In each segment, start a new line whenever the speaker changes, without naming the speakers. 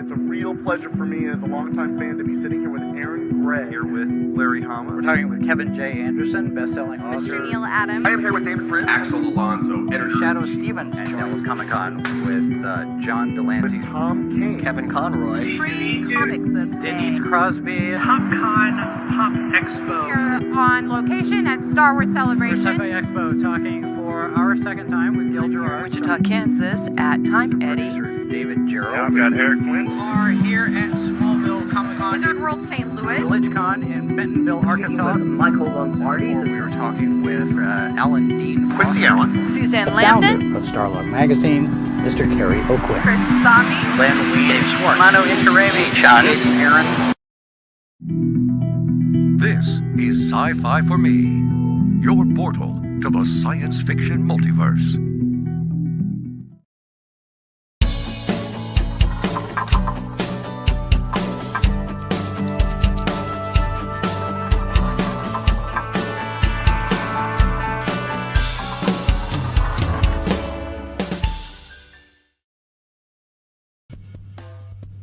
It's a real pleasure for me as a longtime fan to be sitting here with Aaron Gray.
Here with Larry Hama.
We're talking with Kevin J. Anderson, best-selling author.
Mr. Neil Adams.
I am here with David Fritz.
Axel Alonso, editor.
Shadow Stevens. And Devil's Comic-Con with John Delancey.
Tom King.
Kevin Conroy.
Free comic book day.
Denise Crosby.
PopCon Pop Expo.
Here on location at Star Wars Celebration.
Sci-Fi Expo, talking for our second time with Gil Gerard.
Wichita, Kansas at Time Eddy.
David Gerald.
I've got Eric Flint.
Are here at Smallville Comic-Con.
Wizard World St. Louis.
VillageCon in Bentonville, Arkansas.
Michael Lombardi.
We were talking with Alan Dean.
Quincy Allen.
Suzanne Lambden.
Of Starlog Magazine, Mr. Kerry Oakwood.
Chris Sami.
Len Lee. Dave Schwartz. Mano Incarami. Jason Aaron.
This is Sci-Fi for Me, your portal to the science fiction multiverse.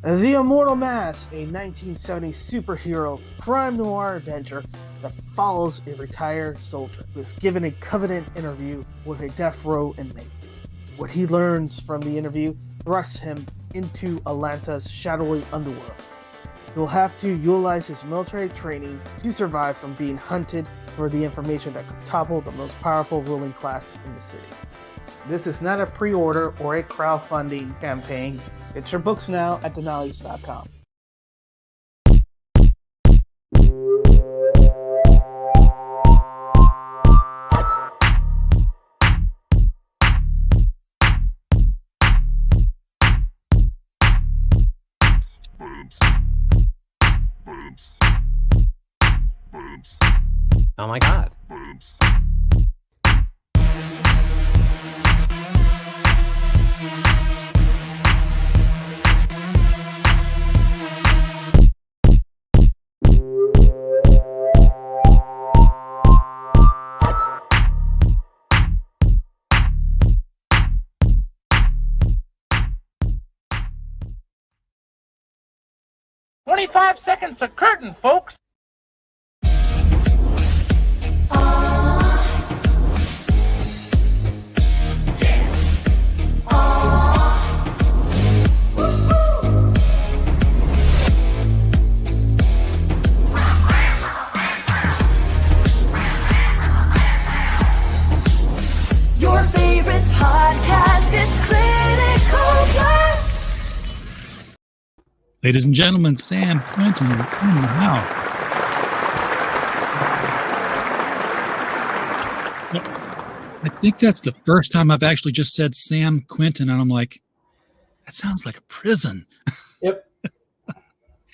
The Immortal Mask, a 1970 superhero crime noir adventure that follows a retired soldier who is given a covenant interview with a death row inmate. What he learns from the interview thrusts him into Atlanta's shadowy underworld. He will have to utilize his military training to survive from being hunted for the information that could topple the most powerful ruling class in the city. This is not a pre-order or a crowdfunding campaign. Get your books now at Denali's.com.
Oh my God.
"25 seconds to curtain, folks."
Your favorite podcast is Critical Blast.
Ladies and gentlemen, Sam Quinton in the house. I think that's the first time I've actually just said Sam Quinton, and I'm like, that sounds like a prison.
Yep.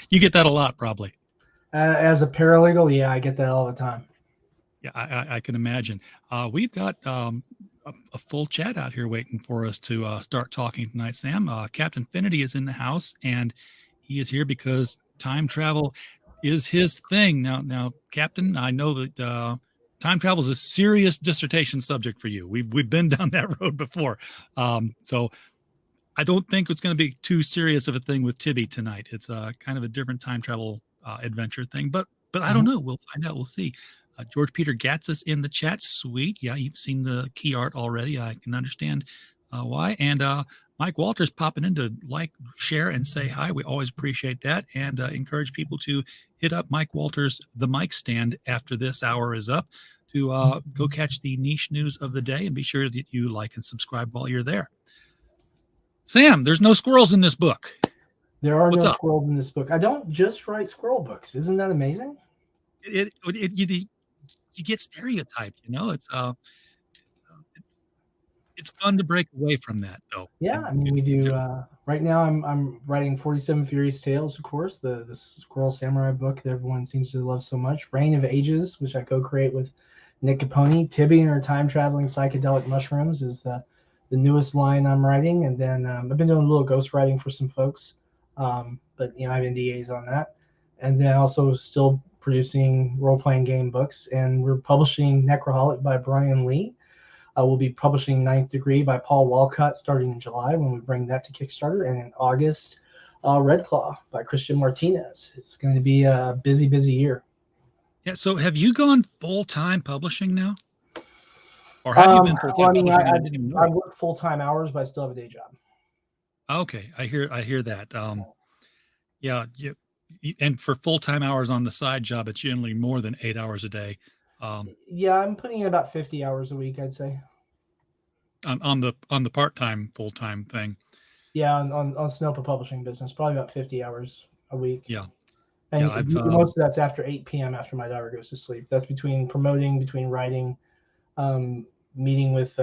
You get that a lot, probably.
As a paralegal, yeah, I get that all the time.
Yeah, I can imagine. We've got a full chat out here waiting for us to start talking tonight, Sam. Captain Finity is in the house, and he is here because time travel is his thing. Now, Captain, I know that time travel is a serious dissertation subject for you. We've been down that road before. So I don't think it's going to be too serious of a thing with Tibbi tonight. It's kind of a different time travel adventure thing, but I don't know. We'll find out. We'll see. George Peter Gatsis in the chat. Sweet. Yeah, you've seen the key art already. I can understand why. And Mike Walters popping in to like, share, and say hi. We always appreciate that, and encourage people to hit up Mike Walters, the mic stand, after this hour is up to go catch the niche news of the day, and be sure that you like and subscribe while you're there. Sam, there's no squirrels in this book.
There are
What's
no
up?
squirrels in this book. I don't just write squirrel books. Isn't that amazing?
You get stereotyped, it's fun to break away from that, though.
Yeah, I mean, we do. Right now, I'm writing 47 Furious Tales, of course, the Squirrel Samurai book that everyone seems to love so much. Reign of Ages, which I co-create with Nick Capone. Tibbi and her time-traveling psychedelic mushrooms is the newest line I'm writing. And then I've been doing a little ghost writing for some folks, but I have NDAs on that. And then also still producing role-playing game books, and we're publishing Necroholic by Brian Lee. We'll be publishing Ninth Degree by Paul Walcott starting in July when we bring that to Kickstarter, and in August Red Claw by Christian Martinez. It's going to be a busy, busy year.
Yeah. So have you gone full-time publishing now? Or have you been full-time publishing? I didn't even know.
I work full-time hours, but I still have a day job.
Okay. I hear that. Yeah. And for full-time hours on the side job, it's generally more than 8 hours a day.
Yeah, I'm putting in about 50 hours a week, I'd say.
On the part-time, full-time thing.
Yeah, on Snoppa publishing business, probably about 50 hours a week.
Yeah.
And
yeah,
most of that's after 8 p.m. after my daughter goes to sleep. That's between promoting, between writing, meeting with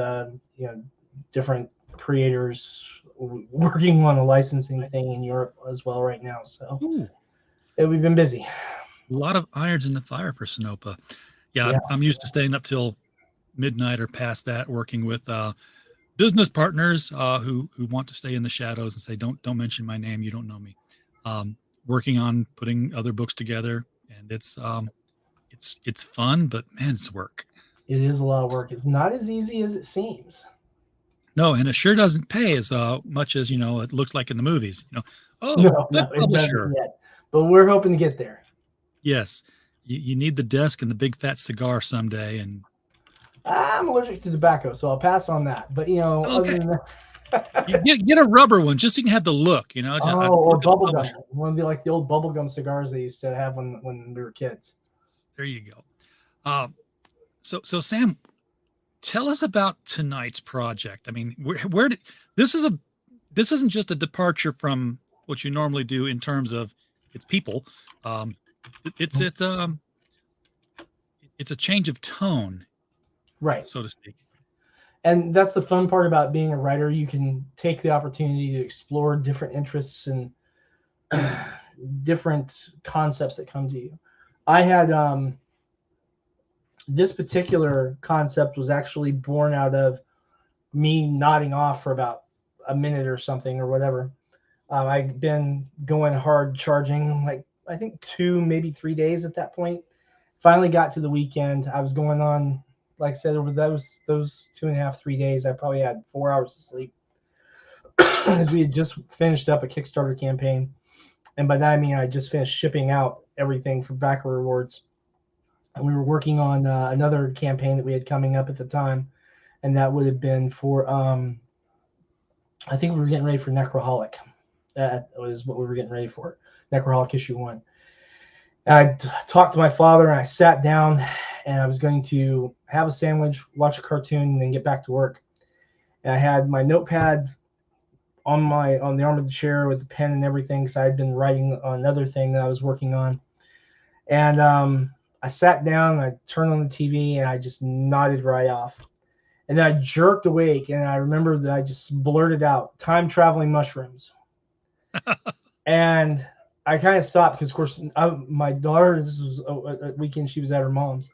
different creators, working on a licensing thing in Europe as well right now. So we've been busy.
A lot of irons in the fire for Snoppa. Yeah. I'm used to staying up till midnight or past that, working with business partners who want to stay in the shadows and say, don't mention my name, you don't know me. Working on putting other books together, and it's fun, but man, it's work.
It is a lot of work. It's not as easy as it seems.
No, and it sure doesn't pay as much as it looks like in the movies.
No, it doesn't yet, but we're hoping to get there.
Yes, you need the desk and the big fat cigar someday. And
I'm allergic to tobacco, so I'll pass on that. But
okay.
Other than that,
get a rubber one just so you can have the look.
Or bubble gum. One of the old bubble gum cigars they used to have when we were kids.
There you go. So Sam, tell us about tonight's project. I mean, where did this isn't just a departure from what you normally do in terms of its people. It's a change of tone,
right,
so to speak.
And that's the fun part about being a writer. You can take the opportunity to explore different interests and different concepts that come to you. I had this particular concept was actually born out of me nodding off for about a minute or something or whatever. I'd been going hard charging, like I think 2, maybe 3 days at that point. Finally got to the weekend. I was going on, like I said, over those 2.5, 3 days, I probably had 4 hours of sleep as we had just finished up a Kickstarter campaign. And by that, I mean, I just finished shipping out everything for backer rewards. And we were working on another campaign that we had coming up at the time. And that would have been for, I think we were getting ready for Necroholic. That was what we were getting ready for. Necroholic issue 1. And I talked to my father and I sat down and I was going to have a sandwich, watch a cartoon, and then get back to work. And I had my notepad on the arm of the chair with the pen and everything because I had been writing on another thing that I was working on. And I sat down, I turned on the TV, and I just nodded right off. And then I jerked awake, and I remember that I just blurted out, time traveling mushrooms. And I kind of stopped because, of course, my daughter, this was a weekend, she was at her mom's.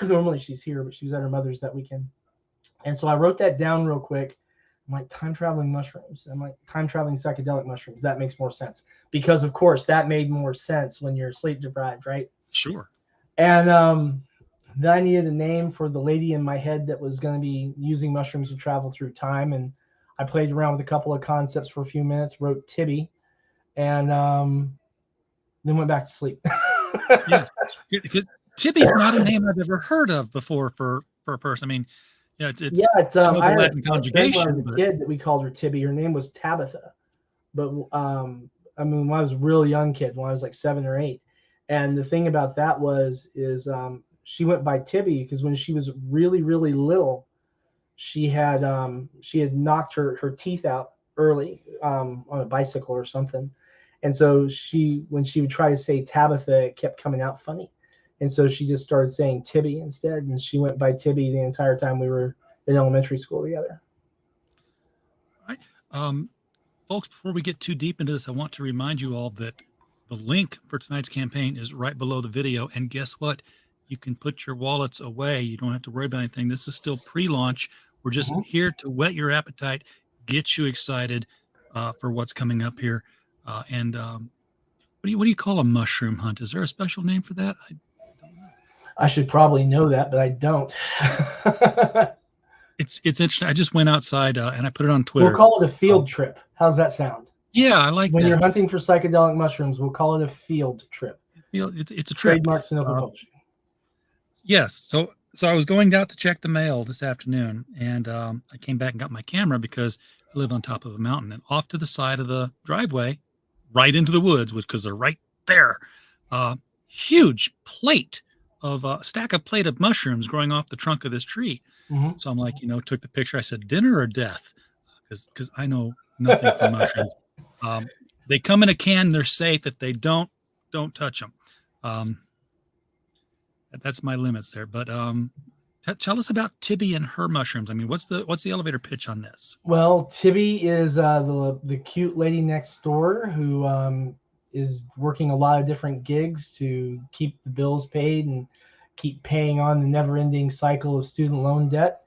Normally she's here, but she was at her mother's that weekend. And so I wrote that down real quick. I'm like, time traveling mushrooms. I'm like, time traveling psychedelic mushrooms. That makes more sense. Because, of course, that made more sense when you're sleep deprived, right?
Sure.
And then I needed a name for the lady in my head that was going to be using mushrooms to travel through time. And I played around with a couple of concepts for a few minutes, wrote Tibbi, and then went back to sleep.
Yeah, because Tibbi's not a name I've ever heard of before for a person. I mean, it's
I had
Latin conjugation.
A kid that we called her Tibbi. Her name was Tabitha, but I mean, when I was a real young kid, when I was like 7 or 8, and the thing about that is she went by Tibbi because when she was really, really little, she had knocked her teeth out early on a bicycle or something. And so when she would try to say Tabitha, it kept coming out funny. And so she just started saying Tibbi instead. And she went by Tibbi the entire time we were in elementary school together.
All right. Folks, before we get too deep into this, I want to remind you all that the link for tonight's campaign is right below the video. And guess what? You can put your wallets away. You don't have to worry about anything. This is still pre-launch. We're just here to whet your appetite, get you excited for what's coming up here. What do you call a mushroom hunt? Is there a special name for that? I don't know.
I should probably know that, but I don't.
It's interesting. I just went outside and I put it on Twitter.
We'll call it a field trip. How's that sound?
Yeah, I like
When
that.
you're hunting for psychedelic mushrooms, we'll call it a field trip.
It's a trip.
Trademark Sonoma Publishing.
Yes. So I was going out to check the mail this afternoon, and I came back and got my camera because I live on top of a mountain, and off to the side of the driveway, right into the woods, because they're right there. Huge plate of stack of plate of mushrooms growing off the trunk of this tree.
Mm-hmm.
So I'm like, took the picture. I said, dinner or death, because I know nothing from mushrooms. They come in a can. They're safe. If they don't touch them. That's my limits there. But tell us about Tibbi and her mushrooms. I mean, what's the elevator pitch on this?
Well, Tibbi is the cute lady next door who is working a lot of different gigs to keep the bills paid and keep paying on the never-ending cycle of student loan debt.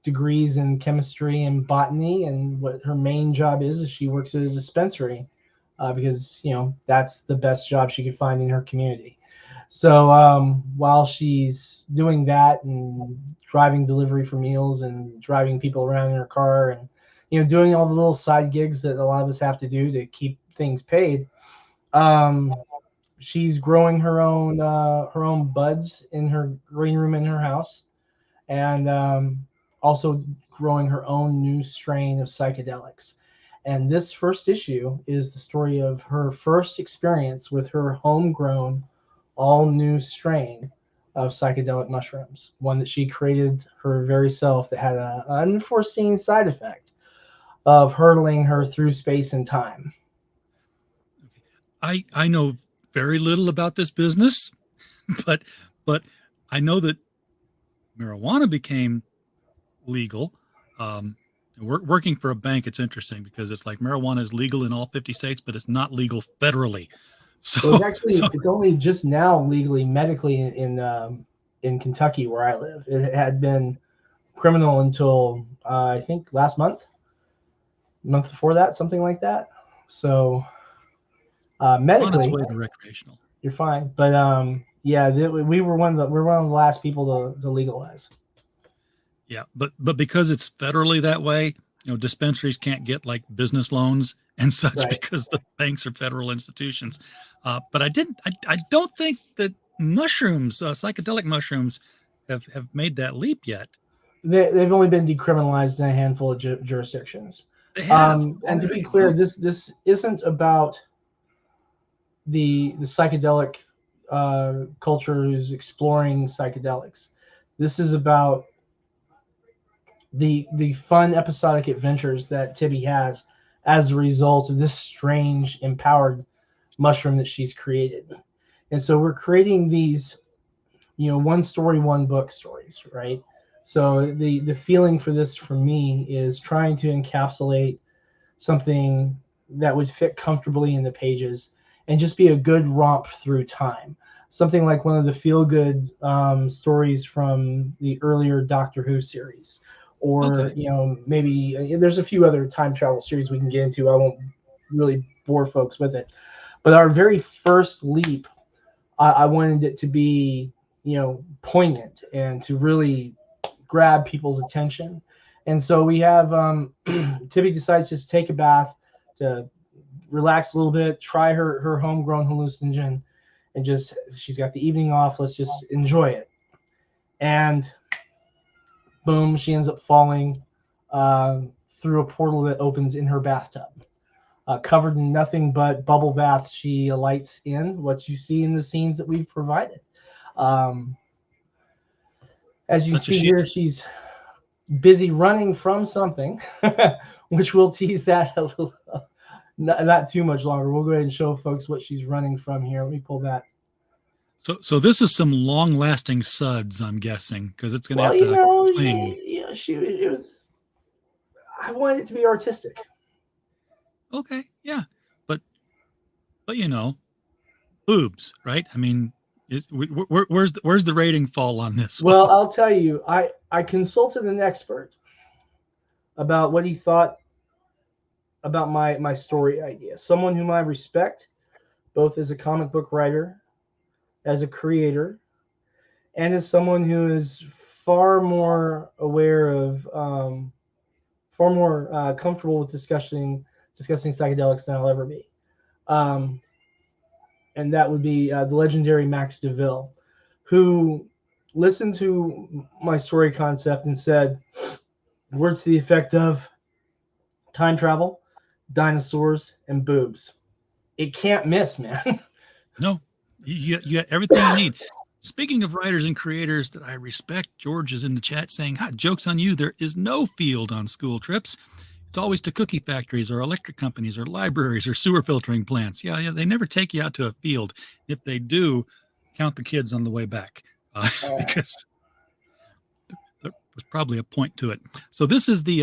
Degrees in chemistry and botany, and what her main job is she works at a dispensary because that's the best job she could find in her community. So while she's doing that and driving delivery for meals and driving people around in her car and doing all the little side gigs that a lot of us have to do to keep things paid, she's growing her own buds in her green room in her house, and also growing her own new strain of psychedelics. And this first issue is the story of her first experience with her homegrown, all new strain of psychedelic mushrooms, one that she created her very self that had an unforeseen side effect of hurtling her through space and time.
I know very little about this business, but I know that marijuana became legal. Working for a bank, it's interesting because it's like marijuana is legal in all 50 states, but it's not legal federally. So
it's only just now legally, medically in Kentucky where I live. It had been criminal until I think last month before that, something like that. So medically,
on its way to recreational,
you're fine. But we're one of the last people to legalize.
Yeah, but because it's federally that way, dispensaries can't get like business loans and such, right, because the banks are federal institutions. But I don't think that mushrooms, psychedelic mushrooms, have made that leap yet.
They've only been decriminalized in a handful of jurisdictions.
They have.
And to be clear, this isn't about the psychedelic culture who's exploring psychedelics. This is about the fun episodic adventures that Tibbi has as a result of this strange empowered mushroom that she's created. And so we're creating these, one story, one book stories, right? So the feeling for this for me is trying to encapsulate something that would fit comfortably in the pages and just be a good romp through time. Something like one of the feel-good stories from the earlier Doctor Who series. Or, okay, maybe there's a few other time travel series we can get into. I won't really bore folks with it. But our very first leap, I wanted it to be, poignant and to really grab people's attention. And so we have Tibbi decides just to take a bath, to relax a little bit, try her homegrown hallucinogen, and she's got the evening off. Let's just enjoy it. And boom, she ends up falling through a portal that opens in her bathtub. Covered in nothing but bubble bath, she alights in what you see in the scenes that we've provided. As you see here, she's busy running from something, which we'll tease that a little, not too much longer. We'll go ahead and show folks what she's running from here. Let me pull that.
So this is some long-lasting suds, I'm guessing, because it's going to have to cling.
It was. I wanted it to be artistic.
Okay, yeah, but boobs, right? I mean, where's the rating fall on this one?
Well, I'll tell you, I consulted an expert about what he thought about my story idea. Someone whom I respect, both as a comic book writer, as a creator, and as someone who is far more aware of far more comfortable with discussing psychedelics than I'll ever be. And that would be the legendary Max Devill, who listened to my story concept and said words to the effect of time travel, dinosaurs, and boobs. It can't miss, man.
No, you got everything you need. Speaking of writers and creators that I respect, George is in the chat saying, "Hot joke's on you. There is no field on school trips. It's always to cookie factories or electric companies or libraries or sewer filtering plants. Yeah, they never take you out to a field. If they do, count the kids on the way back because there was probably a point to it." So this is the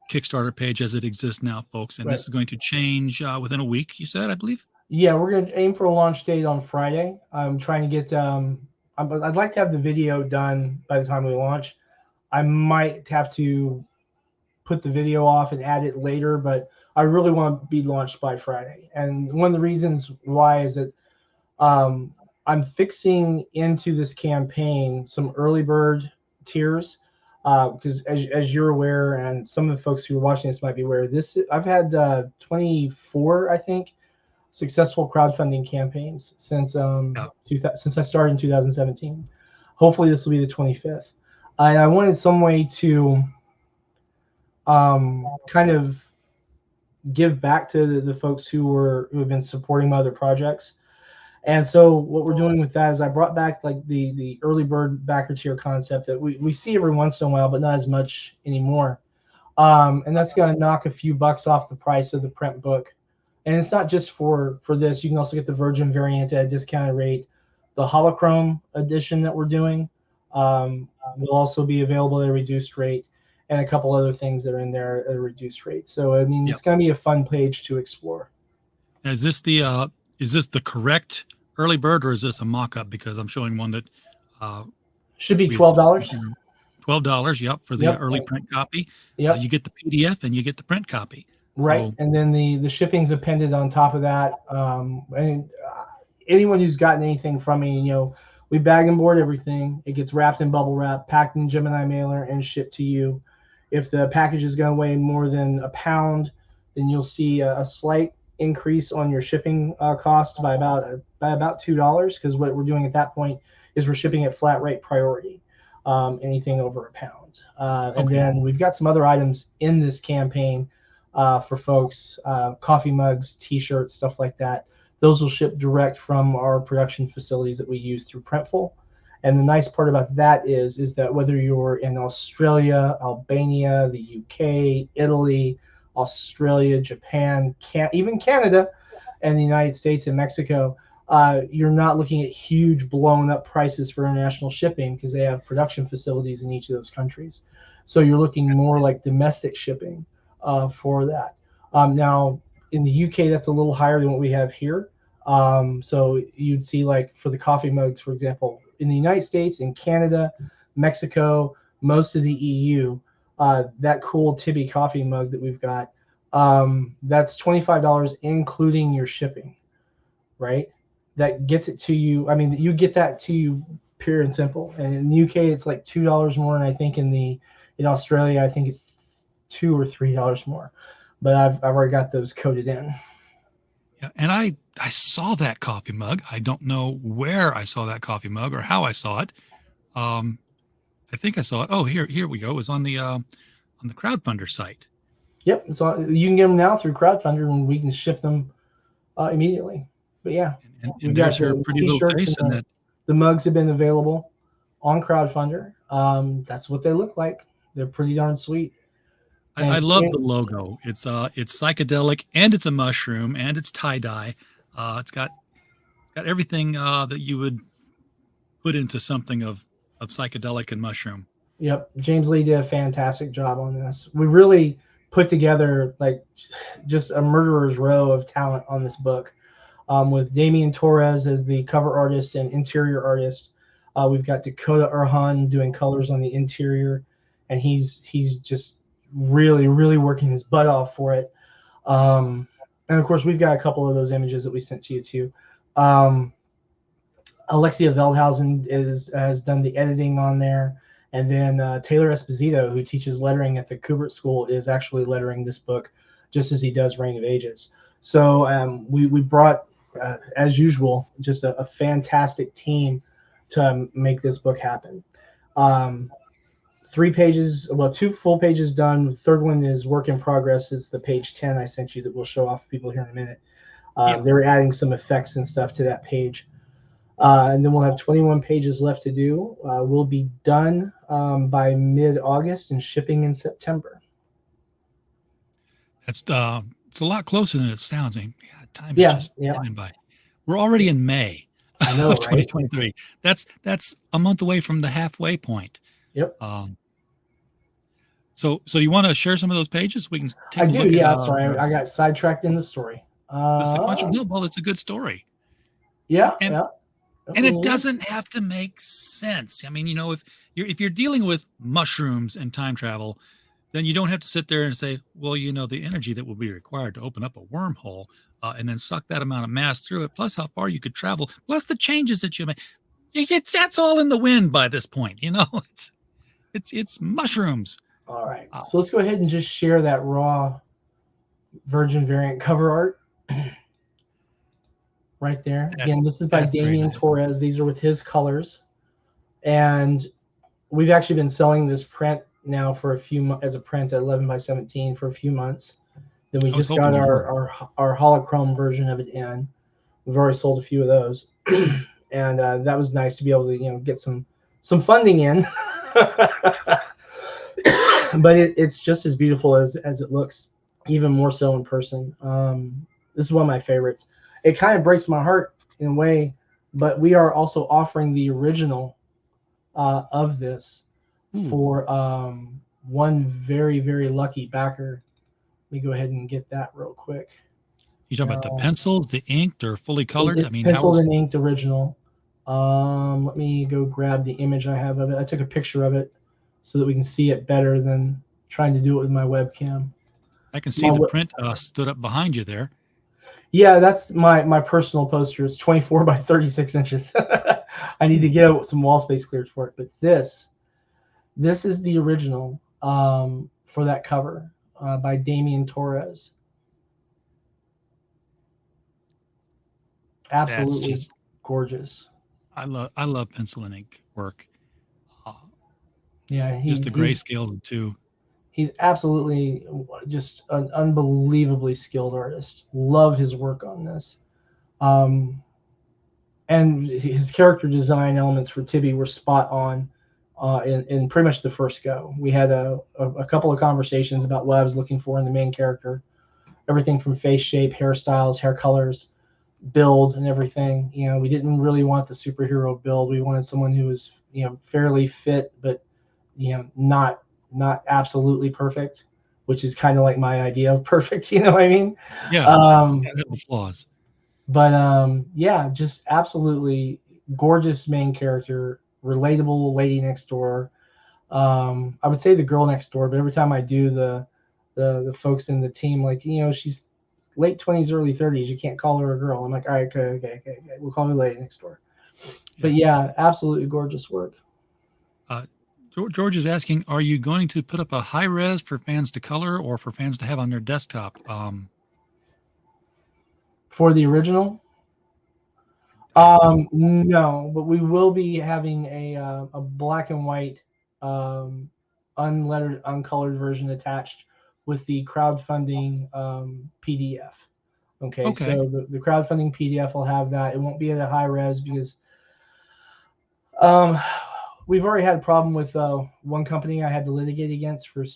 Kickstarter page as it exists now, folks, and this is going to change within a week. You said, I believe.
Yeah, we're going to aim for a launch date on Friday. I'm trying to get. I'd like to have the video done by the time we launch. I might have to put the video off and add it later, but I really want to be launched by Friday. And one of the reasons why is that I'm fixing into this campaign some early bird tiers, because as you're aware, and some of the folks who are watching this might be aware, I've had 24, I think, successful crowdfunding campaigns since I started in 2017. Hopefully this will be the 25th. And I wanted some way to kind of give back to the folks who have been supporting my other projects. And so what we're doing with that is I brought back like the early bird backer tier concept that we see every once in a while, but not as much anymore. And that's going to knock a few bucks off the price of the print book. And it's not just for this. You can also get the Virgin variant at a discounted rate. The Holochrome edition that we're doing will also be available at a reduced rate, and a couple other things that are in there at a reduced rate. So I mean, it's going to be a fun page to explore.
Is this the correct early bird, or is this a mock-up? Because I'm showing one that
should be $12.
$12, yep, for the early print copy.
Yep.
You get the PDF and you get the print copy.
Right,
So,
and then the shipping's appended on top of that. And anyone who's gotten anything from me, we bag and board everything. It gets wrapped in bubble wrap, packed in Gemini mailer, and shipped to you. If the package is going to weigh more than a pound, then you'll see a slight increase on your shipping cost by about $2, because what we're doing at that point is we're shipping at flat rate priority, anything over a pound. And then we've got some other items in this campaign for folks, coffee mugs, t-shirts, stuff like that. Those will ship direct from our production facilities that we use through Printful. And the nice part about that is that whether you're in Australia, Albania, the UK, Italy, Australia, Japan, even Canada, and the United States and Mexico, you're not looking at huge blown up prices for international shipping because they have production facilities in each of those countries. So you're looking more like domestic shipping for that. Now, in the UK, that's a little higher than what we have here. So you'd see, like, for the coffee mugs, for example, in the United States, in Canada, Mexico, most of the EU, that cool Tibbi coffee mug that we've got, that's $25 including your shipping, right? That gets it to you. I mean, you get that to you pure and simple. And in the UK, it's like $2 more, and I think in Australia, I think it's $2 or $3 more. But I've already got those coded in.
Yeah, and I saw that coffee mug. I don't know where I saw that coffee mug or how I saw it. I think I saw it. Oh, here we go. It was on the crowdfunder site.
Yep. So you can get them now through crowdfunder, and we can ship them immediately. But yeah,
and there's your pretty little face in that.
The mugs have been available on crowdfunder. That's what they look like. They're pretty darn sweet.
I love the logo. It's psychedelic, and it's a mushroom, and it's tie-dye. It's got everything that you would put into something of psychedelic and mushroom.
Yep. James Lee did a fantastic job on this. We really put together like just a murderer's row of talent on this book, with Damian Torres as the cover artist and interior artist. We've got Dakota Erhan doing colors on the interior, and he's just really, really working his butt off for it. And of course, we've got a couple of those images that we sent to you too. Alexia Veldhausen has done the editing on there, And then Taylor Esposito, who teaches lettering at the Kubert School, is actually lettering this book just as he does Reign of Ages. So we brought, as usual, just a fantastic team to make this book happen. 3 pages, well, 2 full pages done. The third one is work in progress. It's the page 10 I sent you that we'll show off people here in a minute. They're adding some effects and stuff to that page. And then we'll have 21 pages left to do. We'll be done by mid-August and shipping in September.
It's a lot closer than it sounds. Yeah, time is just flying by. We're already in May
I know,
of 2023. That's a month away from the halfway point.
Yep.
So you want to share some of those pages? We can take
I
a
do.
look
Yeah,
at,
sorry, I got sidetracked in the story.
The sequential well, it's a good story.
Yeah,
and it doesn't have to make sense. I mean, if you're dealing with mushrooms and time travel, then you don't have to sit there and say, well, the energy that will be required to open up a wormhole and then suck that amount of mass through it, plus how far you could travel, plus the changes that you make. That's all in the wind by this point. It's mushrooms.
All right. So let's go ahead and just share that raw Virgin variant cover art. Right there. Again, this is by Damian Torres. These are with his colors. And we've actually been selling this print now for a few as a print at 11 by 17 for a few months. Then we just got our holochrome version of it in. We've already sold a few of those. And that was nice to be able to, get some funding in. But it's just as beautiful as it looks, even more so in person. This is one of my favorites. It kind of breaks my heart in a way, but we are also offering the original of this for one very, very lucky backer. Let me go ahead and get that real quick.
You talking about the pencils, the inked, or fully colored?
It's penciled and inked original. Let me go grab the image I have of it. I took a picture of it so that we can see it better than trying to do it with my webcam.
I can see the print stood up behind you there.
Yeah, that's my personal poster. It's 24 by 36 inches. I need to get some wall space cleared for it. But this is the original for that cover by Damian Torres. Absolutely gorgeous.
I love pencil and ink work.
Yeah,
just the grayscale too.
He's absolutely just an unbelievably skilled artist. Love his work on this. And his character design elements for Tibbi were spot on in pretty much the first go. We had a couple of conversations about what I was looking for in the main character. Everything from face shape, hairstyles, hair colors, build, and everything. We didn't really want the superhero build. We wanted someone who was, fairly fit, but, not absolutely perfect, which is kind of like my idea of perfect. You know what I mean?
Yeah. The flaws.
But yeah, just absolutely gorgeous main character, relatable lady next door. I would say the girl next door, but every time I do the folks in the team, like, she's late 20s, early 30s. You can't call her a girl. I'm like, all right, okay. We'll call her lady next door. But yeah, absolutely gorgeous work.
George is asking, are you going to put up a high res for fans to color or for fans to have on their desktop?
For the original? No, but we will be having a black and white, unlettered, uncolored version attached with the crowdfunding PDF. Okay. So the crowdfunding PDF will have that. It won't be at a high res because we've already had a problem with one company I had to litigate against for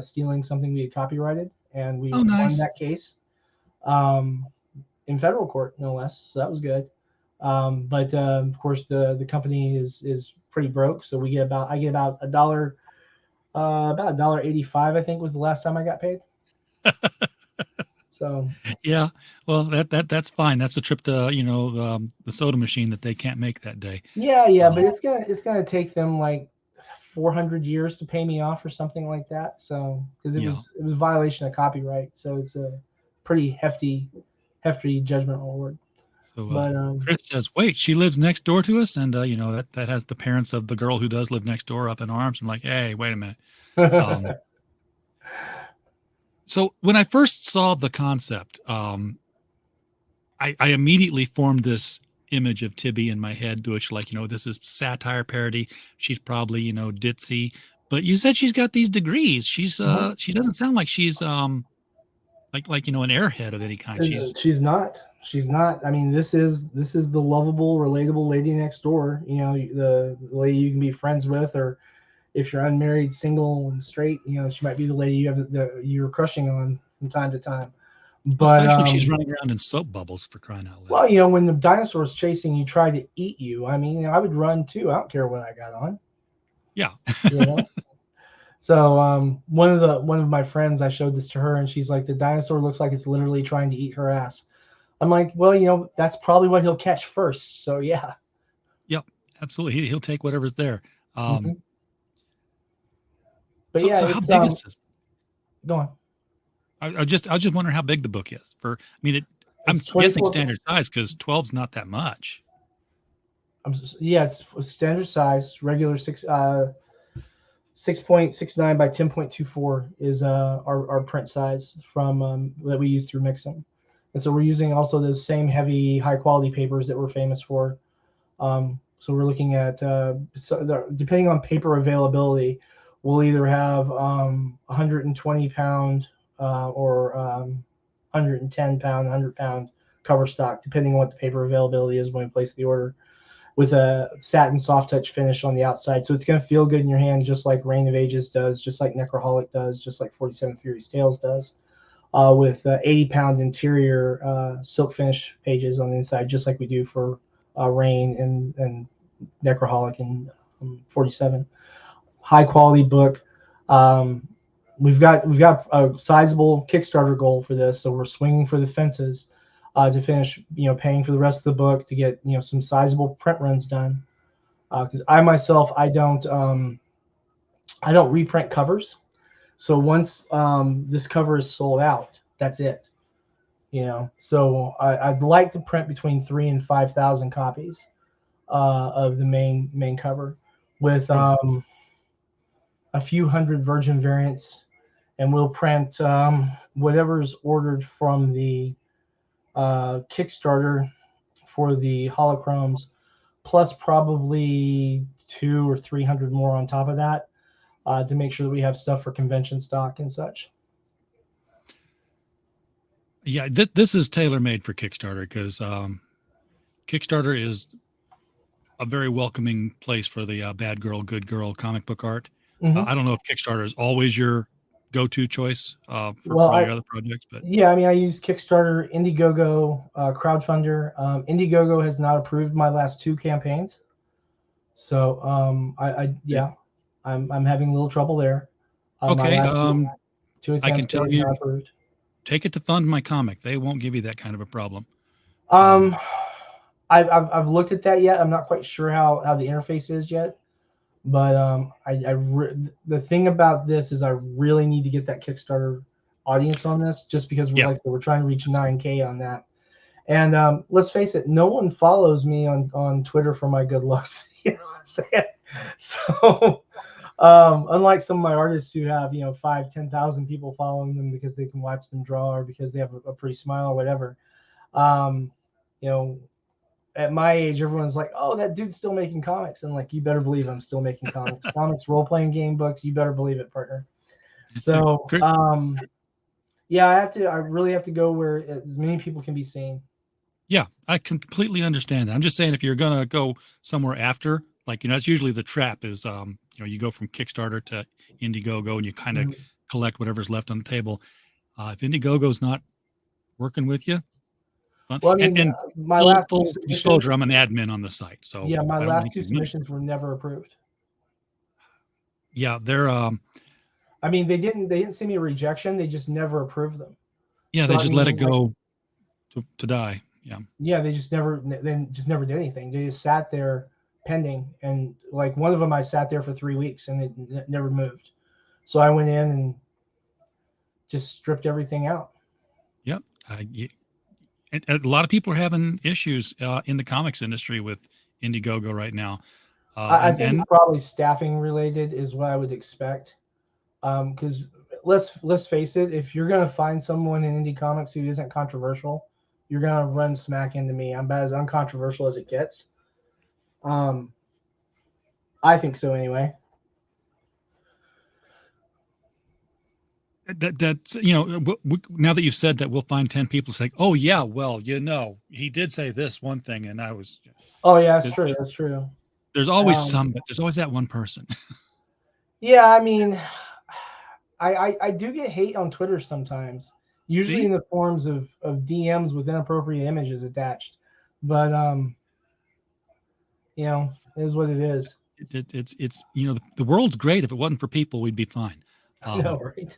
stealing something we had copyrighted, and we won that case in federal court, no less. So that was good. But of course, the company is pretty broke, so I get about $1, about $1.85, I think was the last time I got paid. So
yeah, well that's fine. That's a trip to the soda machine that they can't make that day.
Yeah, but it's gonna take them like 400 years to pay me off or something like that. So because it was a violation of copyright, so it's a pretty hefty judgment award.
So
But
Chris says, "Wait, she lives next door to us," and that has the parents of the girl who does live next door up in arms. I'm like, "Hey, wait a minute." So when I first saw the concept, I immediately formed this image of Tibbi in my head, which this is satire parody. She's probably ditzy, but you said she's got these degrees. She's she doesn't sound like she's like an airhead of any kind.
She's not. She's not. I mean, this is the lovable, relatable lady next door. The lady you can be friends with, or if you're unmarried, single, and straight, she might be the lady you're crushing on from time to time. But
especially if she's running around in soap bubbles, for crying out loud.
Well, when the dinosaur's chasing you, try to eat you. I mean, I would run too. I don't care what I got on.
Yeah.
So one of my friends, I showed this to her, and she's like, the dinosaur looks like it's literally trying to eat her ass. I'm like, well, that's probably what he'll catch first. So yeah.
Yep, absolutely. He'll take whatever's there.
But
so how big is this?
Go on.
I was just wondering how big the book is. I'm guessing standard size, because 12's not that much.
It's standard size, regular 6.69 by 10.24 is our print size from that we use through Mix'em. And so we're using also those same heavy, high quality papers that we're famous for. So we're looking at depending on paper availability, we'll either have 120 pound or 110 pound, 100 pound cover stock, depending on what the paper availability is when we place the order, with a satin soft touch finish on the outside. So it's going to feel good in your hand, just like Reign of Ages does, just like Necroholic does, just like 47 Furious Tales does, with 80 pound interior silk finish pages on the inside, just like we do for Reign and Necroholic and 47. High quality book. We've got a sizable Kickstarter goal for this, so we're swinging for the fences to finish, paying for the rest of the book to get some sizable print runs done. Because I myself, I don't reprint covers. So once this cover is sold out, that's it. So I'd like to print between 3,000 and 5,000 copies of the main cover, with a few hundred virgin variants, and we'll print whatever's ordered from the Kickstarter for the holochromes, plus probably 200 or 300 more on top of that, to make sure that we have stuff for convention stock and such.
Yeah, this is tailor-made for Kickstarter, because Kickstarter is a very welcoming place for the bad girl, good girl comic book art. I don't know if Kickstarter is always your go-to choice for your other projects, but
yeah, I mean, I use Kickstarter, Indiegogo, Crowdfunder. Indiegogo has not approved my last 2 campaigns, so I'm having a little trouble there.
Okay,
2 attempts,
I can tell you,
not approved.
Take it to Fund My Comic. They won't give you that kind of a problem.
I've looked at that yet. I'm not quite sure how the interface is yet. But the thing about this is I really need to get that Kickstarter audience on this, just because we're trying to reach 9K on that. And let's face it, no one follows me on Twitter for my good looks. You know what I'm saying? So unlike some of my artists who have 5,000-10,000 people following them because they can watch them draw, or because they have a pretty smile or whatever, at my age, everyone's like, oh, that dude's still making comics. And like, you better believe I'm still making comics. Comics, role-playing game books, you better believe it, partner. So, I really have to go where as many people can be seen.
Yeah, I completely understand that. I'm just saying, if you're going to go somewhere after, that's usually the trap is, you go from Kickstarter to Indiegogo, and you kind of collect whatever's left on the table. If Indiegogo's not working with you,
well, I mean,
and
my
full disclosure, I'm an admin on the site, so
yeah, my last 2 submissions were never approved.
Yeah, they're.
I mean, they didn't send me a rejection; they just never approved them.
Yeah, so, they just let it go to die. Yeah.
Yeah, they just never did anything. They just sat there pending, and like one of them, I sat there for 3 weeks and it never moved. So I went in and just stripped everything out.
Yep. And a lot of people are having issues in the comics industry with Indiegogo right now.
I think it's probably staffing related is what I would expect. Because let's face it, if you're gonna find someone in indie comics who isn't controversial, you're gonna run smack into me. I'm about as uncontroversial as it gets. I think so anyway.
That's now that you've said that, we'll find 10 people saying, "Oh yeah, well, he did say this one thing," and I was.
Oh yeah, that's true. That's true.
There's always there's always that one person.
Yeah, I mean, I do get hate on Twitter sometimes, usually in the forms of DMs with inappropriate images attached, but it is what it is.
It's the world's great. If it wasn't for people, we'd be fine.
I know, right?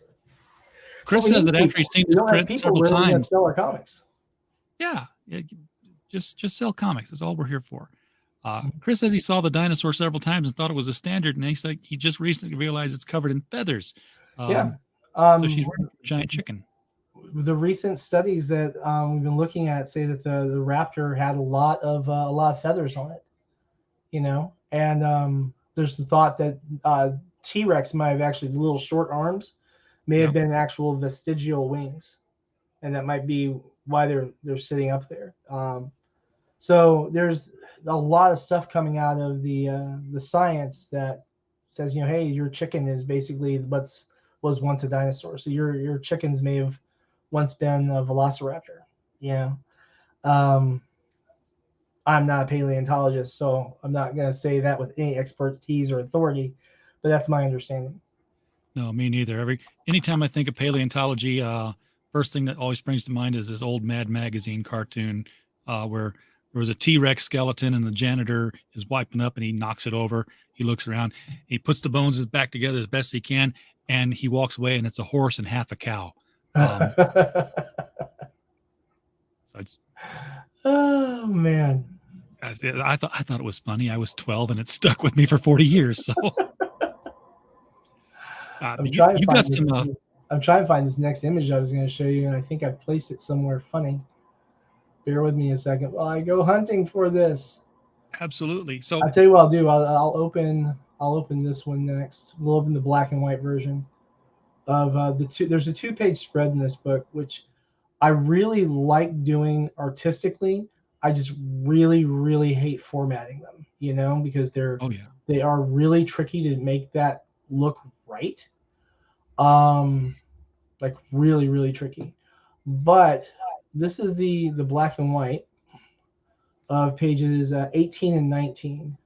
Chris says that after he's seen the print several times,
sell our comics.
Yeah, just sell comics. That's all we're here for. Chris says he saw the dinosaur several times and thought it was a standard, and he's like, he just recently realized it's covered in feathers. So she's wearing a giant chicken.
The recent studies that we've been looking at say that the raptor had a lot of feathers on it, and there's the thought that T-Rex might have actually little short arms, may have been actual vestigial wings, and that might be why they're sitting up there. So there's a lot of stuff coming out of the science that says, hey, your chicken is basically was once a dinosaur. So your chickens may have once been a velociraptor. I'm not a paleontologist, so I'm not going to say that with any expertise or authority, but that's my understanding.
No, me neither. Anytime I think of paleontology, first thing that always springs to mind is this old Mad Magazine cartoon where there was a T-Rex skeleton and the janitor is wiping up and he knocks it over. He looks around, he puts the bones back together as best he can, and he walks away, and it's a horse and half a cow.
Oh man,
I thought it was funny. I was 12 and it stuck with me for 40 years. So
I'm trying to find this next image I was going to show you, and I think I've placed it somewhere funny. Bear with me a second while I go hunting for this.
Absolutely. So
I'll tell you what I'll do. I'll open this one next. We'll open the black and white version of the two. There's a 2-page spread in this book, which I really like doing artistically. I just really, really hate formatting them, because they are really tricky to make that look right. Like really, really tricky. But this is the black and white of pages 18 and 19.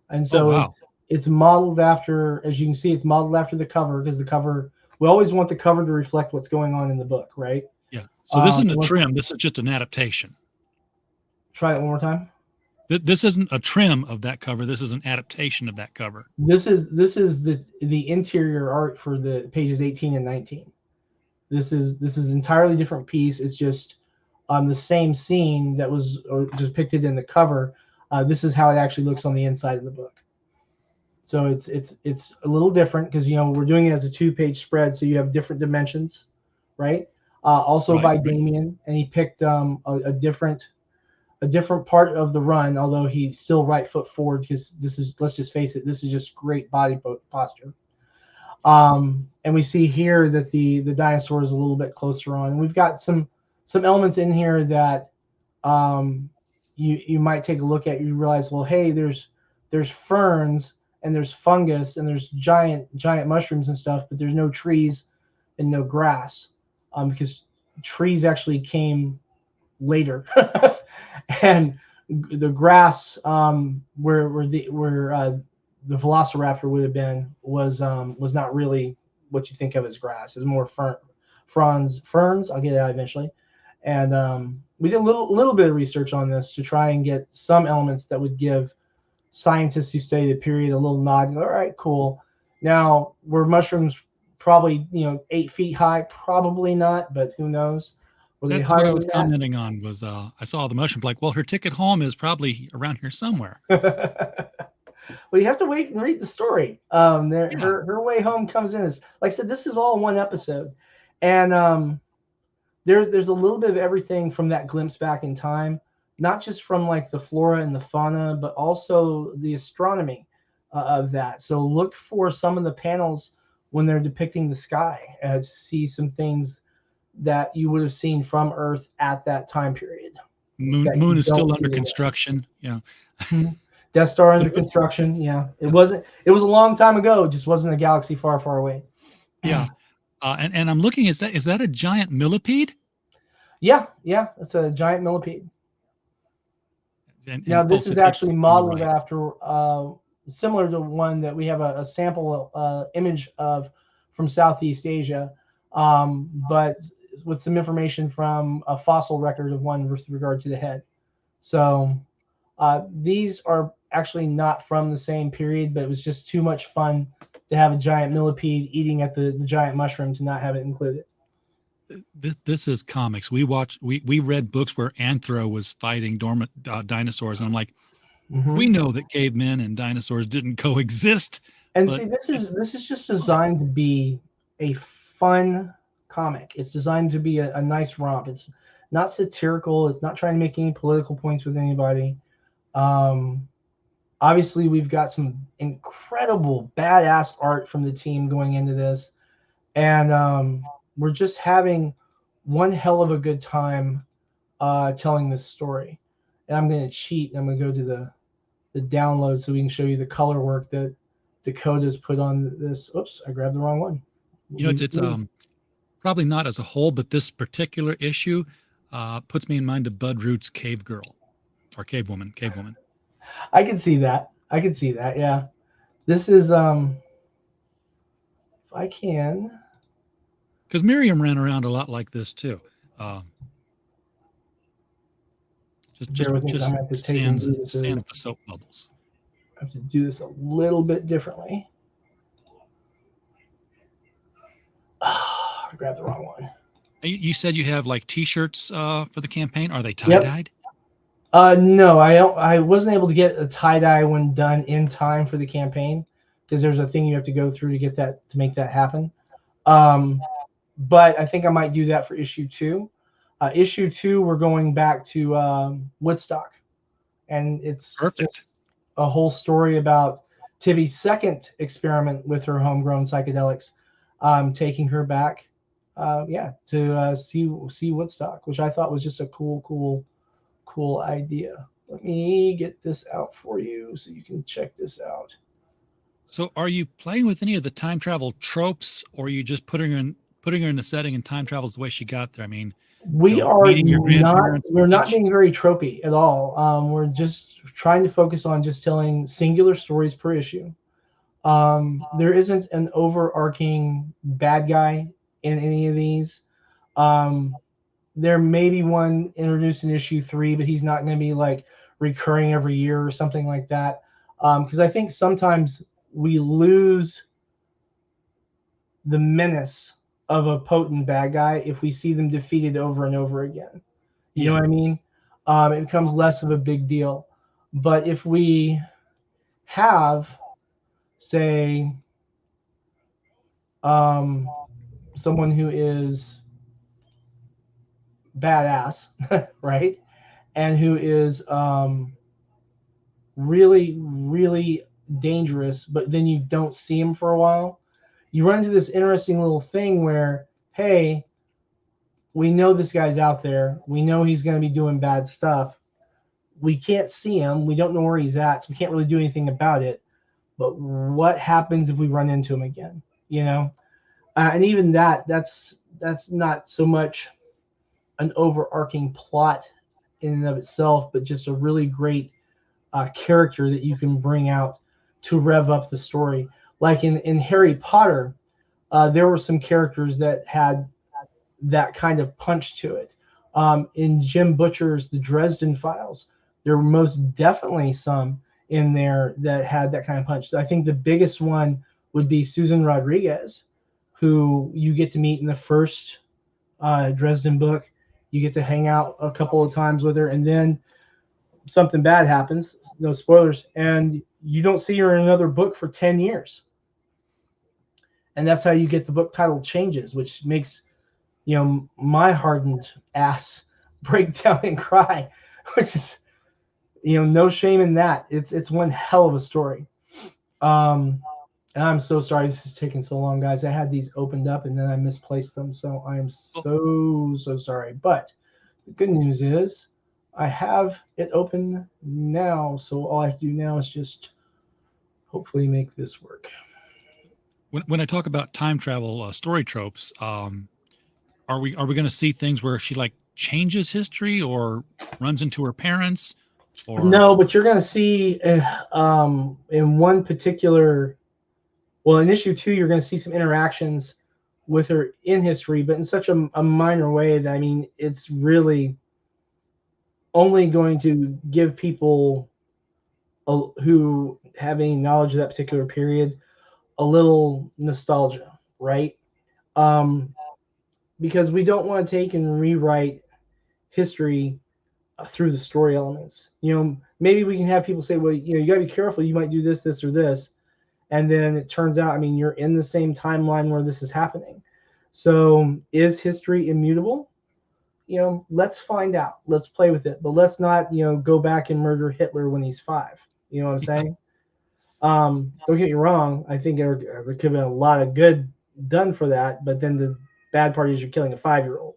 And so it's modeled after, as you can see, it's modeled after the cover, because the cover, we always want the cover to reflect what's going on in the book, right?
Yeah. So this isn't a trim. This is just an adaptation.
Try it one more time.
This isn't a trim of that cover. This is an adaptation of that cover.
This is the interior art for the pages 18 and 19. This is entirely different piece. It's just the same scene that was depicted in the cover. This is how it actually looks on the inside of the book. So it's a little different because we're doing it as a 2-page spread, so you have different dimensions, right? Also by Damien, and he picked a different part of the run, although he's still right foot forward, because this is, let's just face it, this is just great body posture. And we see here that the dinosaur is a little bit closer on. And we've got some elements in here that you might take a look at. You realize, well, hey, there's ferns and there's fungus and there's giant mushrooms and stuff, but there's no trees and no grass, because trees actually came later. And the grass where the velociraptor would have been was not really what you think of as grass. It was more ferns. I'll get it out eventually. And we did a little bit of research on this to try and get some elements that would give scientists who study the period a little nod. All right, cool. Now, were mushrooms probably 8 feet high? Probably not, but who knows?
That's what I was commenting on. Was I saw the mushroom, like, well, her ticket home is probably around here somewhere.
Well, you have to wait and read the story. Her way home comes in as, like I said, this is all one episode, and there's a little bit of everything from that glimpse back in time, not just from like the flora and the fauna, but also the astronomy of that. So look for some of the panels when they're depicting the sky to see some things that you would have seen from Earth at that time period.
Moon is still under construction. Yeah.
Death Star under construction. Yeah. It was a long time ago. It just wasn't a galaxy far, far away.
Yeah. And I'm looking, is that a giant millipede?
Yeah. It's a giant millipede.
And
now this
folks,
is actually modeled
right.
after similar to one that we have a sample image of from Southeast Asia, but with some information from a fossil record of one with regard to the head. So these are actually not from the same period, but it was just too much fun to have a giant millipede eating at the giant mushroom to not have it included.
This is comics. We read books where Anthro was fighting dormant dinosaurs, and I'm like, we know that cavemen and dinosaurs didn't coexist.
And see, this is just designed to be a fun comic. It's designed to be a nice romp. It's not satirical. It's not trying to make any political points with anybody. Obviously, we've got some incredible badass art from the team going into this, and we're just having one hell of a good time telling this story. And I'm going to cheat. I'm going to go to the download so we can show you the color work that Dakota's put on this. Oops, I grabbed the wrong one.
It's probably not as a whole, but this particular issue puts me in mind of Bud Root's Cave Girl or Cave Woman.
I can see that. Yeah. This is if I can.
Because Miriam ran around a lot like this too. Just sands the soap bubbles.
I have to do this a little bit differently. I grabbed the wrong one.
You said you have like T-shirts for the campaign. Are they tie-dyed?
No, I wasn't able to get a tie-dye one done in time for the campaign because there's a thing you have to go through to make that happen. But I think I might do that for issue 2. Issue 2, we're going back to Woodstock, and it's
perfect.
A whole story about Tibbi's second experiment with her homegrown psychedelics, taking her back, to see Woodstock, which I thought was just a cool idea. Let me get this out for you so you can check this out.
So, are you playing with any of the time travel tropes, or are you just putting her in the setting and time travels the way she got there? I mean,
we're not being very tropey at all. We're just trying to focus on just telling singular stories per issue. There isn't an overarching bad guy in any of these. There may be one introduced in issue 3, but he's not going to be like recurring every year or something like that. Because I think sometimes we lose the menace of a potent bad guy if we see them defeated over and over again. You know what I mean? It becomes less of a big deal. But if we have, say, someone who is badass, right? And who is really, really dangerous, but then you don't see him for a while, you run into this interesting little thing where, hey, we know this guy's out there. We know he's going to be doing bad stuff. We can't see him. We don't know where he's at, so we can't really do anything about it. But what happens if we run into him again? You know? And even that's not so much an overarching plot in and of itself, but just a really great character that you can bring out to rev up the story. Like in Harry Potter, there were some characters that had that kind of punch to it. In Jim Butcher's The Dresden Files, there were most definitely some in there that had that kind of punch. I think the biggest one would be Susan Rodriguez, who you get to meet in the first Dresden book. You get to hang out a couple of times with her, and then something bad happens, no spoilers, and you don't see her in another book for 10 years. And that's how you get the book title changes, which makes my hardened ass break down and cry, which is, no shame in that. It's one hell of a story. And I'm so sorry this is taking so long, guys. I had these opened up and then I misplaced them, so I am so sorry. But the good news is I have it open now, so all I have to do now is just hopefully make this work.
When I talk about time travel story tropes, are we going to see things where she like changes history or runs into her parents? Or
no, but you're going to see in one particular, well, in issue 2, you're going to see some interactions with her in history, but in such a minor way that, I mean, it's really only going to give people who have any knowledge of that particular period a little nostalgia, right? Because we don't want to take and rewrite history through the story elements. Maybe we can have people say, well, you got to be careful. You might do this, this, or this. And then it turns out, I mean, you're in the same timeline where this is happening. So is history immutable? Let's find out. Let's play with it. But let's not, go back and murder Hitler when he's 5. You know what I'm saying? Don't get me wrong. I think there could have been a lot of good done for that. But then the bad part is you're killing a 5-year-old.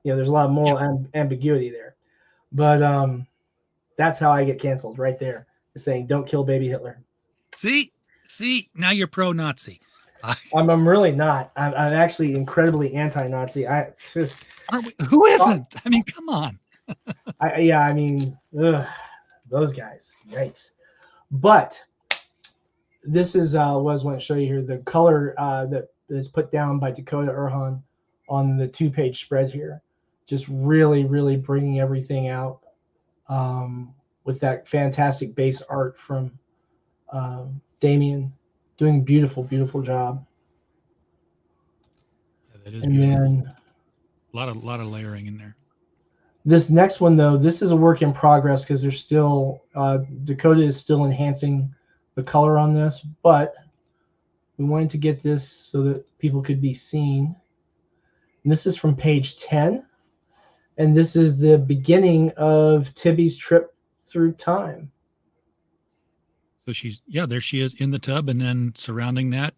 There's a lot of moral ambiguity there. But that's how I get canceled right there. Saying, don't kill baby Hitler.
See, now you're pro-Nazi.
I'm really not. I'm actually incredibly anti-Nazi.
Aren't we? Who isn't? I mean, come on.
Those guys. Yikes. But this is what I want to show you here. The color that is put down by Dakota Erhan on the 2-page spread here. Just really, really bringing everything out with that fantastic base art from Damien. Doing beautiful, beautiful job.
Yeah, that is
and
beautiful.
Then
a lot of layering in there.
This next one, though, this is a work in progress because there's still Dakota is still enhancing the color on this, but we wanted to get this so that people could be seen. And this is from page 10, and this is the beginning of Tibbi's trip through time.
So there she is in the tub, and then surrounding that,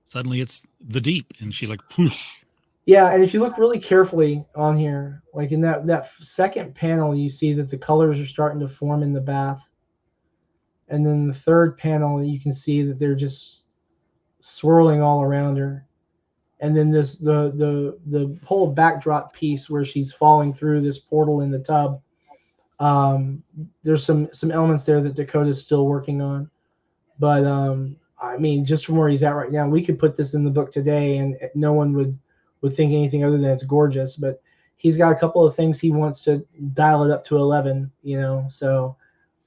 suddenly it's the deep, and she like poosh.
Yeah, and if you look really carefully on here, like in that second panel, you see that the colors are starting to form in the bath. And then the third panel, you can see that they're just swirling all around her. And then the whole backdrop piece where she's falling through this portal in the tub, there's some elements there that Dakota's still working on. But I mean, just from where he's at right now, we could put this in the book today and no one would think anything other than it's gorgeous. But he's got a couple of things he wants to dial it up to 11, so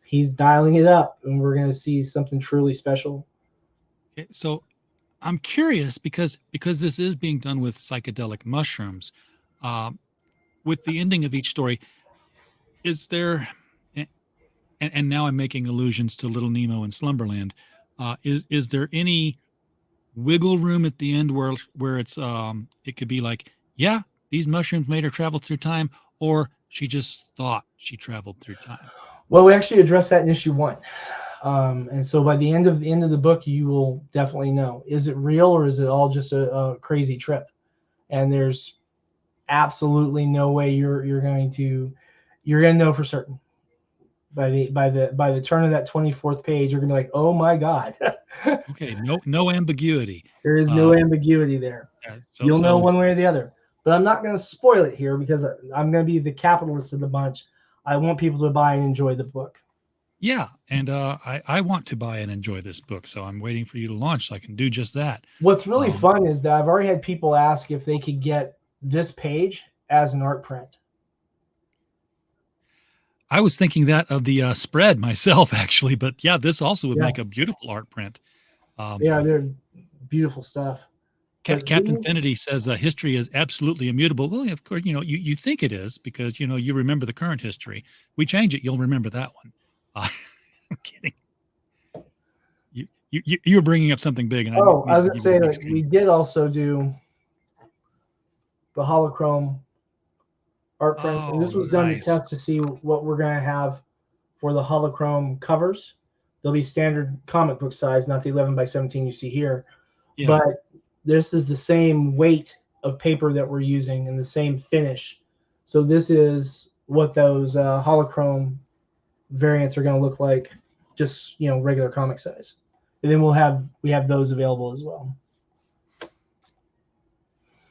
he's dialing it up, and we're going to see something truly special.
Okay, so I'm curious because this is being done with psychedelic mushrooms. With the ending of each story, is there, and now I'm making allusions to Little Nemo and Slumberland, is there any wiggle room at the end where it's it could be like, yeah, these mushrooms made her travel through time, or she just thought she traveled through time?
Well, we actually addressed that in issue 1. And so by the end of the book, you will definitely know, is it real or is it all just a crazy trip? And there's absolutely no way you're going to know for certain. By the turn of that 24th page, you're gonna be like, oh my God.
Okay, no ambiguity.
There is no ambiguity there. You'll know one way or the other. But I'm not gonna spoil it here because I'm gonna be the capitalist of the bunch. I want people to buy and enjoy the book.
Yeah, and I want to buy and enjoy this book, so I'm waiting for you to launch so I can do just that.
What's really fun is that I've already had people ask if they could get this page as an art print.
I was thinking that of the spread myself, actually, but yeah, this also would make a beautiful art print.
Yeah, they're beautiful stuff.
Captain Finity says history is absolutely immutable. Well, of course, you think it is because, you remember the current history. We change it, you'll remember that one. I'm kidding. You were bringing up something big. And
I was going to say, we did also do, the holochrome art prints, and this was done to test to see what we're going to have for the holochrome covers. They'll be standard comic book size, not the 11 by 17 you see here. Yeah. But this is the same weight of paper that we're using and the same finish. So this is what those holochrome variants are going to look like, just regular comic size. And then we have those available as well.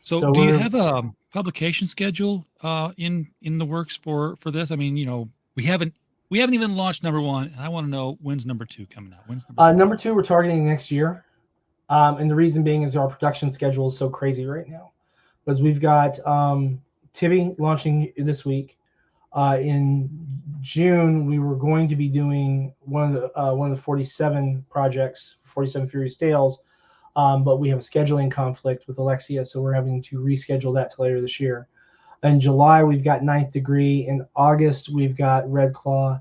So do you have a publication schedule in the works for this? I mean, we haven't even launched number 1, and I want to know when's number 2 coming out. When's
number 2 we're targeting next year, and the reason being is our production schedule is so crazy right now, because we've got Tibbi launching this week. In June, we were going to be doing one of the 47 projects, 47 Furious Tales. But we have a scheduling conflict with Alexia, so we're having to reschedule that to later this year. In July, we've got Ninth Degree. In August, we've got Red Claw.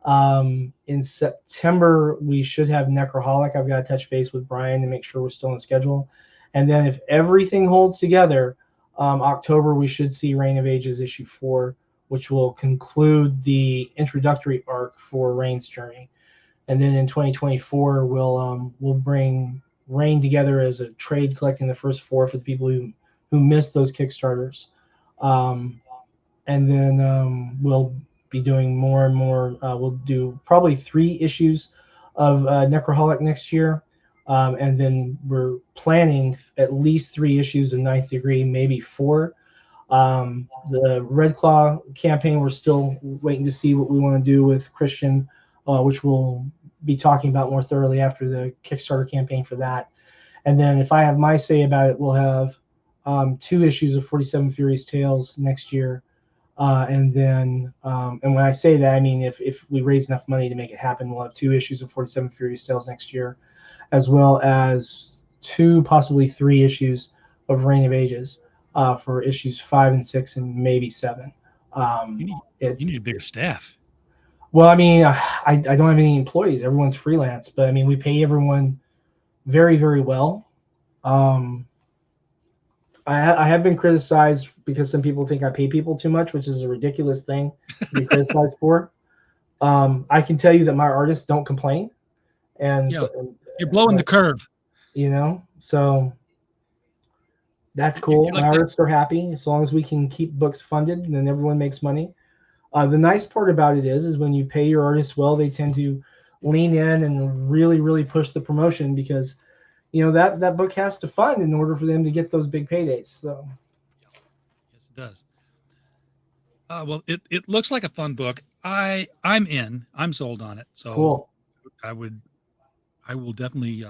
In September, we should have Necroholic. I've got to touch base with Brian to make sure we're still on schedule. And then if everything holds together, October, we should see Reign of Ages issue 4, which will conclude the introductory arc for Reign's journey. And then in 2024, we'll bring Reign together as a trade, collecting the first 4 for the people who missed those Kickstarters. And then we'll be doing more and more. We'll do probably 3 issues of Necroholic next year. And then we're planning at least 3 issues of Ninth Degree, maybe 4. The Red Claw campaign, we're still waiting to see what we want to do with Christian, which we'll be talking about more thoroughly after the Kickstarter campaign for that. And then if I have my say about it, we'll have 2 issues of 47 Furious Tales next year. And then and when I say that, I mean if we raise enough money to make it happen, we'll have 2 issues of 47 Furious Tales next year, as well as 2, possibly 3 issues of Reign of Ages for issues 5 and 6 and maybe 7.
You need a bigger staff.
Well, I mean, I don't have any employees. Everyone's freelance, but I mean, we pay everyone very, very well. I have been criticized because some people think I pay people too much, which is a ridiculous thing to be criticized for. I can tell you that my artists don't complain, and
you're blowing the curve.
So that's cool. My artists are happy as long as we can keep books funded, and then everyone makes money. The nice part about it is when you pay your artists well, they tend to lean in and really, really push the promotion, because that book has to fund in order for them to get those big paydays. So
yes, it does. Well, it looks like a fun book. I'm sold on it. So
cool.
I will definitely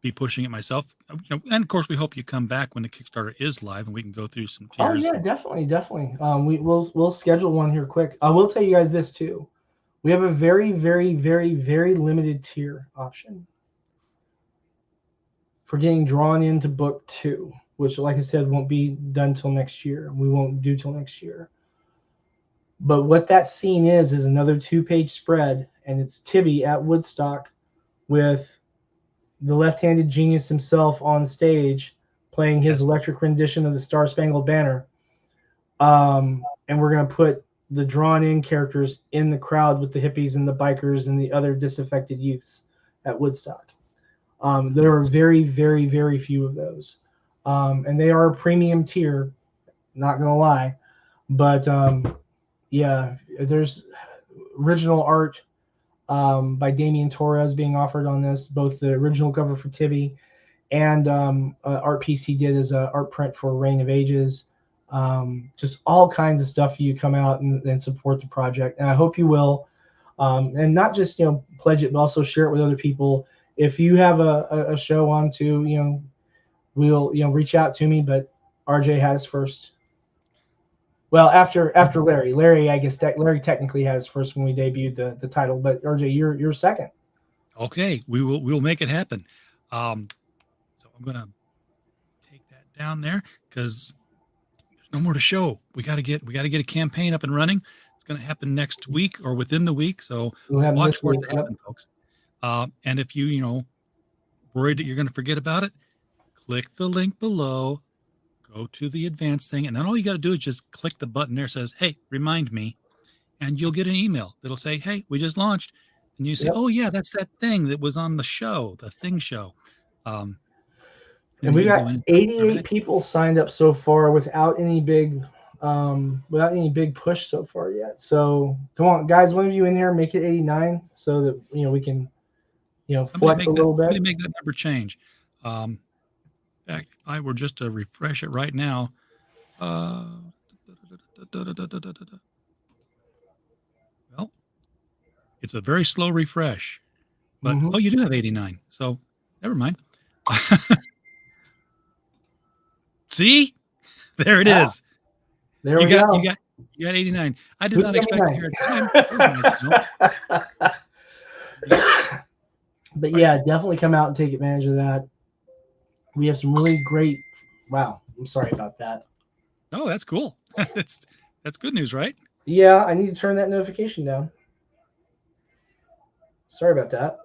be pushing it myself. And of course we hope you come back when the Kickstarter is live and we can go through some tiers.
Oh yeah, definitely. We'll schedule one here quick. I will tell you guys this too. We have a very, very, very, very limited tier option for getting drawn into book 2, which, like I said, won't be done till next year. We won't do till next year. But what that scene is another 2-page spread, and it's Tibbi at Woodstock with the left-handed genius himself on stage playing his electric rendition of the Star Spangled Banner. And we're going to put the drawn-in characters in the crowd with the hippies and the bikers and the other disaffected youths at Woodstock. There are very, very, very few of those. And they are a premium tier, not going to lie. But, there's original art by Damian Torres being offered on this, both the original cover for Tibbi and art piece he did as an art print for Reign of Ages. Just all kinds of stuff for you to come out and support the project. And I hope you will. And not just, pledge it, but also share it with other people. If you have a show on too, we'll, reach out to me, but RJ has first. Well, after Larry, I guess Larry technically has first when we debuted the title, but RJ, you're second.
Okay, we'll make it happen. So I'm gonna take that down there because there's no more to show. We gotta get a campaign up and running. It's gonna happen next week or within the week. So watch for it to happen, folks. And if you worried that you're gonna forget about it, click the link below. go to the advanced thing, and then all you got to do is just click the button there that says, hey, remind me, and you'll get an email that'll say, hey, we just launched. And you say, oh, yeah, that's that thing that was on the show, the Thing show.
And we got 88 people signed up so far without any big push so far yet. So come on, guys, one of you in here, make it 89 so that we can flex a little bit.
Somebody make that number change. In fact, if I were just to refresh it right now. Well, it's a very slow refresh, but oh, you do have 89. So never mind. See, there it is.
There we go.
You got 89. I did not expect to hear it.
But yeah, definitely come out and take advantage of that. We have some really great. Wow, I'm sorry about that.
Oh, that's cool. That's good news, right?
Yeah, I need to turn that notification down. Sorry about that.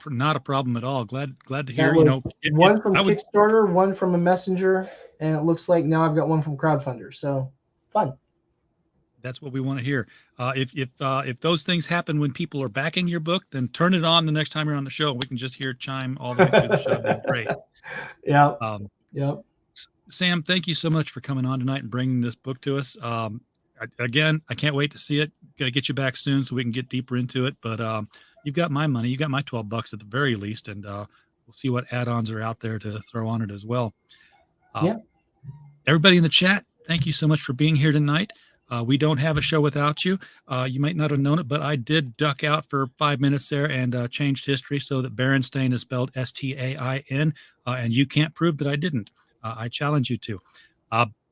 Not a problem at all. Glad to hear.
One from Kickstarter, one from a messenger, and it looks like now I've got one from crowdfunder. So fun.
That's what we want to hear. If those things happen when people are backing your book, then turn it on the next time you're on the show. We can just hear chime all the way through the show. Great.
Yeah. Yep.
Sam, thank you so much for coming on tonight and bringing this book to us. Again, I can't wait to see it. Got to get you back soon so we can get deeper into it. But you've got my money. You got my $12 at the very least, and we'll see what add-ons are out there to throw on it as well. Everybody in the chat, thank you so much for being here tonight. We don't have a show without you. You might not have known it, but I did duck out for 5 minutes there and changed history so that Berenstain is spelled Stain, and you can't prove that I didn't. I challenge you to.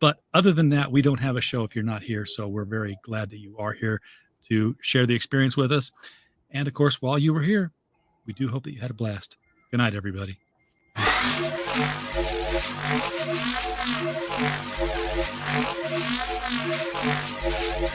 But other than that, we don't have a show if you're not here. So we're very glad that you are here to share the experience with us. And of course, while you were here, we do hope that you had a blast. Good night, everybody.